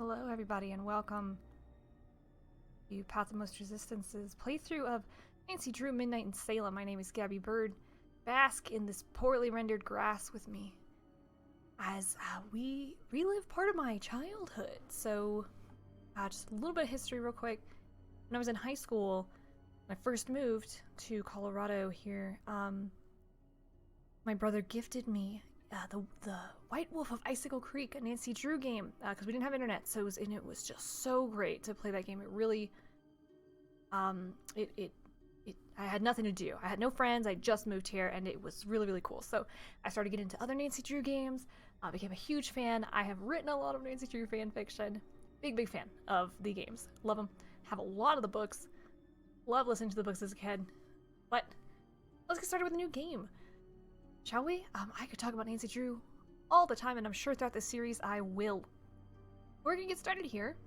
Hello, everybody, and welcome to Path of Most Resistance's playthrough of Nancy Drew Midnight in Salem. My name is Gabby Bird. Bask in this poorly rendered grass with me as we relive part of my childhood. So, just a little bit of history real quick. When I was in high school, when I first moved to Colorado here, my brother gifted me the White Wolf of Icicle Creek, a Nancy Drew game, because we didn't have internet, so it was just so great to play that game. It really, I had nothing to do. I had no friends. I just moved here, and it was really, really cool. So I started getting into other Nancy Drew games. Became a huge fan. I have written a lot of Nancy Drew fan fiction. Big fan of the games. Love them. Have a lot of the books. Love listening to the books as a kid. But let's get started with a new game. Shall we? I could talk about Nancy Drew all the time, and I'm sure throughout this series I will. We're gonna get started here.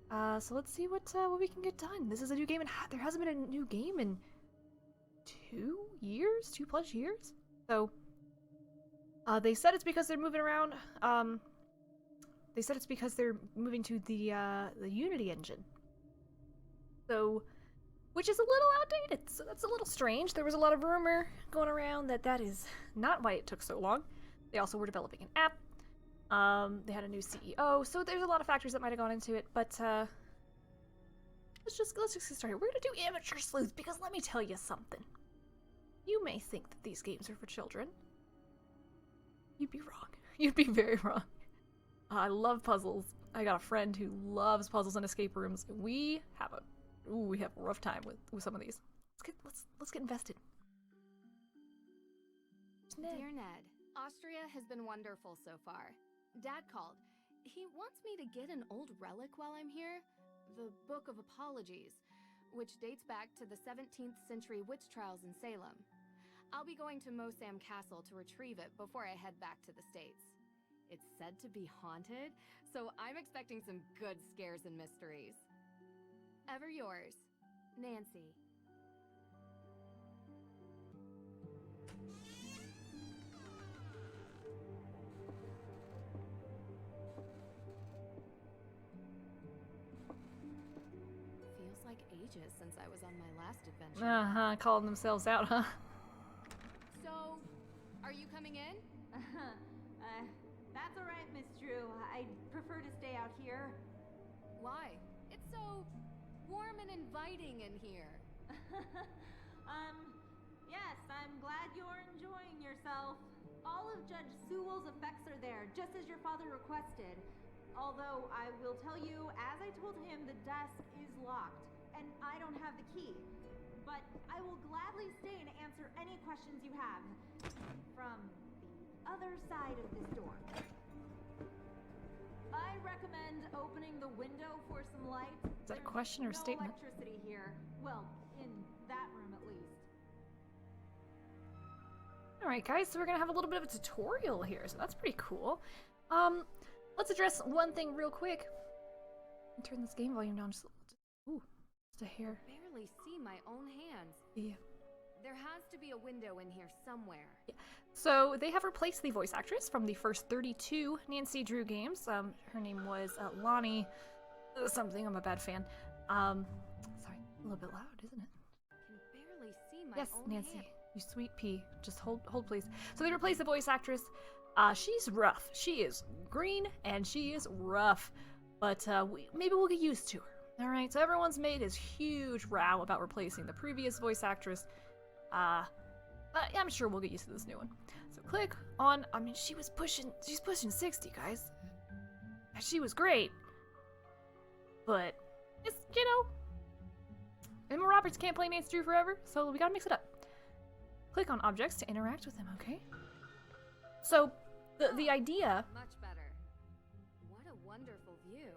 So let's see what we can get done. This is a new game, and there hasn't been a new game in 2 years, 2+ years. So, they said it's because they're moving around. They said it's because they're moving to the Unity engine. So, which is a little outdated, so that's a little strange. There was a lot of rumor going around that is not why it took so long. They also were developing an app. They had a new CEO, so there's a lot of factors that might have gone into it, but let's just get started. We're gonna do Amateur Sleuth, because let me tell you something. You may think that these games are for children. You'd be wrong. You'd be very wrong. I love puzzles. I got a friend who loves puzzles and escape rooms. We have a rough time with some of these. Let's get invested. Dear Ned, Austria has been wonderful so far. Dad called. He wants me to get an old relic while I'm here, the Book of Apologies, which dates back to the 17th century witch trials in Salem. I'll be going to Mosam Castle to retrieve it before I head back to the States. It's said to be haunted, so I'm expecting some good scares and mysteries. Ever yours, Nancy. Feels like ages since I was on my last adventure. Calling themselves out, huh? So, are you coming in? That's all right, Miss Drew. I'd prefer to stay out here. Why? It's so warm and inviting in here. Yes, I'm glad you're enjoying yourself. All of Judge Sewell's effects are there, just as your father requested. Although, I will tell you, as I told him, the desk is locked, and I don't have the key. But I will gladly stay and answer any questions you have. From the other side of this door. I recommend opening the window for some light. Is that a question or a statement? Electricity here. Well, in that room at least. Alright guys, so we're gonna have a little bit of a tutorial here, so that's pretty cool. Let's address one thing real quick. Turn this game volume down just a hair. I barely see my own hands. Yeah. There has to be a window in here somewhere. Yeah. So they have replaced the voice actress from the first 32 Nancy Drew games. Her name was Lonnie something. I'm a bad fan. Sorry, a little bit loud, isn't it? Can barely see my Yes, own Nancy, hand. you sweet pea. Just hold please. So they replaced the voice actress. She's rough. She is green and she is rough, but maybe we'll get used to her. All right. So everyone's made this huge row about replacing the previous voice actress. But I'm sure we'll get used to this new one. So click on. I mean, she's pushing 60, guys. She was great, but it's Emma Roberts can't play Nancy Drew forever, so we gotta mix it up. Click on objects to interact with them, okay? So, the idea... Much better. What a wonderful view.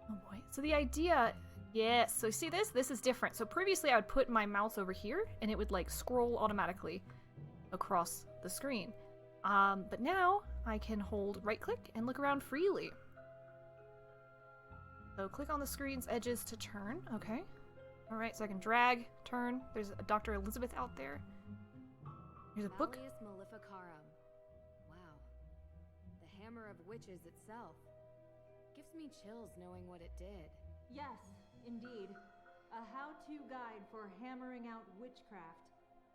Oh boy. So the idea... Yes, so see this? This is different. So previously I would put my mouse over here, and it would, like, scroll automatically across the screen. But now I can hold right-click and look around freely. So click on the screen's edges to turn, okay? Alright, so I can drag, turn. There's a Dr. Elizabeth out there. Here's a book. Maleficarum. Wow. The hammer of witches itself. gives me chills knowing what it did. Yes, indeed. A how-to guide for hammering out witchcraft.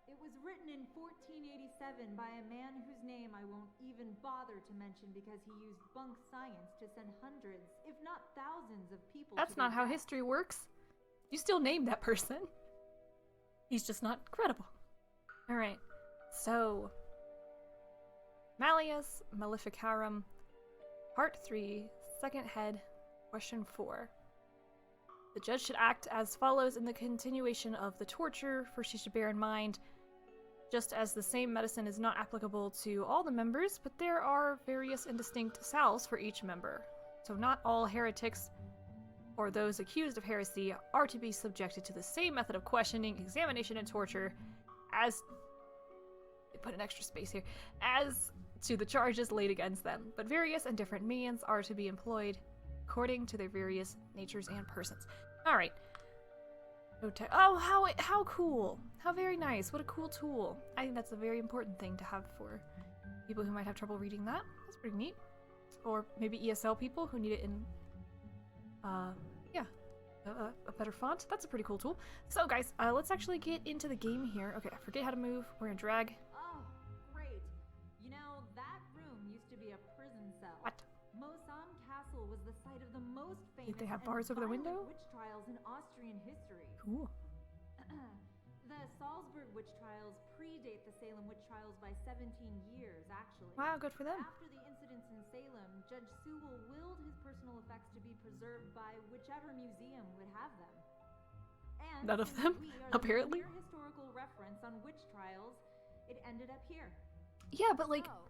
It was written in 1487 by a man whose name I won't even bother to mention because he used bunk science to send hundreds, if not thousands of people That's to their not how death. history works. You still name that person. He's just not credible. Alright, so... Malleus Maleficarum, Part 3, Second Head, Question 4. The judge should act as follows in the continuation of the torture, for she should bear in mind, just as the same medicine is not applicable to all the members, but there are various and distinct salves for each member. So not all heretics or those accused of heresy are to be subjected to the same method of questioning, examination, and torture as... They put an extra space here. As to the charges laid against them, but various and different means are to be employed according to their various natures and persons. Alright. Oh, how cool. How very nice. What a cool tool. I think that's a very important thing to have for people who might have trouble reading that. That's pretty neat. Or maybe ESL people who need it in, a better font. That's a pretty cool tool. So guys, let's actually get into the game here. Okay, I forget how to move. We're gonna drag. Oh, great. You know, that room used to be a prison cell. What? Mosan Castle was the site of the most famous They have and bars over the violent window? witch trials in Austrian history. Cool. The Salzburg witch trials predate the Salem witch trials by 17 years, actually. Wow, good for them. After the incidents in Salem, Judge Sewell willed his personal effects to be preserved by whichever museum would have them. And None of since them, we are apparently. the premier historical reference on witch trials, it ended up here. Yeah, but like, So,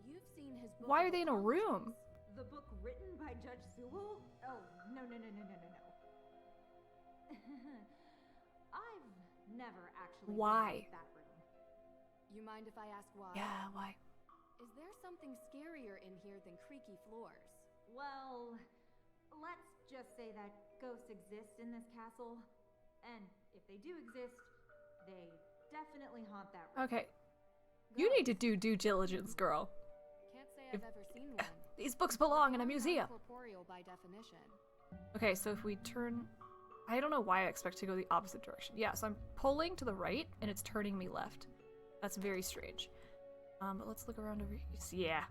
you've seen his book why are of they in a room? The book written by Judge Sewell? Oh, no. I've never actually Why? been in that room. You mind if I ask why? Yeah, why? Is there something scarier in here than creaky floors? Well, let's just say that ghosts exist in this castle, and if they do exist, they definitely haunt that room. Okay. You need to do due diligence, girl. Can't say I've ever seen one. These books belong in a Are museum. corporeal by definition. Okay, so if we turn... I don't know why I expect to go the opposite direction. Yeah, so I'm pulling to the right, and it's turning me left. That's very strange. But let's look around over here. Yeah,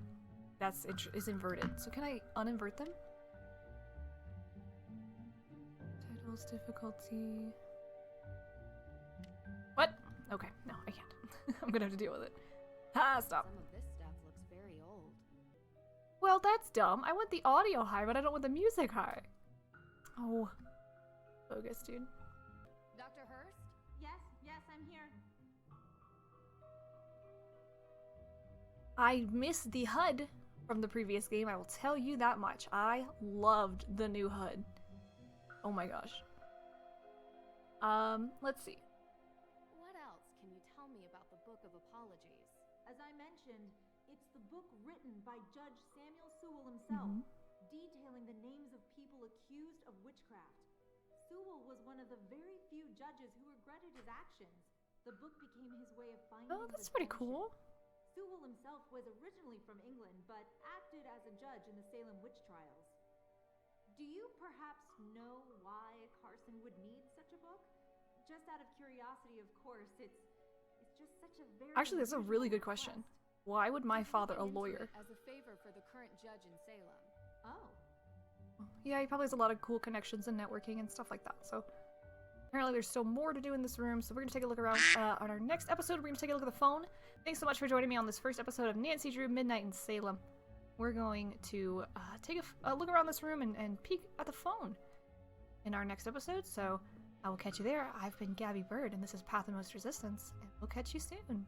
that's is inverted. So can I uninvert them? Titles, difficulty... What? Okay, no, I can't. I'm gonna have to deal with it. Ah, stop. Some of this stuff looks very old. Well, that's dumb. I want the audio high, but I don't want the music high. Oh. Bogus, dude. Dr. Hurst? Yes, I'm here. I missed the HUD from the previous game, I will tell you that much. I loved the new HUD. Oh my gosh. Let's see. What else can you tell me about the Book of Apologies? As I mentioned, it's the book written by Judge Samuel Sewell himself, detailing the names of people accused of witchcraft. Sewell was one of the very few judges who regretted his actions. The book became his way of finding Oh, that's pretty redemption. cool. Sewell himself was originally from England, but acted as a judge in the Salem witch trials. Do you perhaps know why Carson would need such a book? Just out of curiosity, of course. It's just such a very... Actually, that's a really good original question. request. Why would my He's father, a looking into lawyer? it as a favor for the current judge in Salem. Oh. Yeah, he probably has a lot of cool connections and networking and stuff like that. So apparently there's still more to do in this room. So we're going to take a look around. On our next episode, we're going to take a look at the phone. Thanks so much for joining me on this first episode of Nancy Drew Midnight in Salem. We're going to take a look around this room and peek at the phone in our next episode. So I will catch you there. I've been Gabby Bird, and this is Path of Most Resistance, and we'll catch you soon.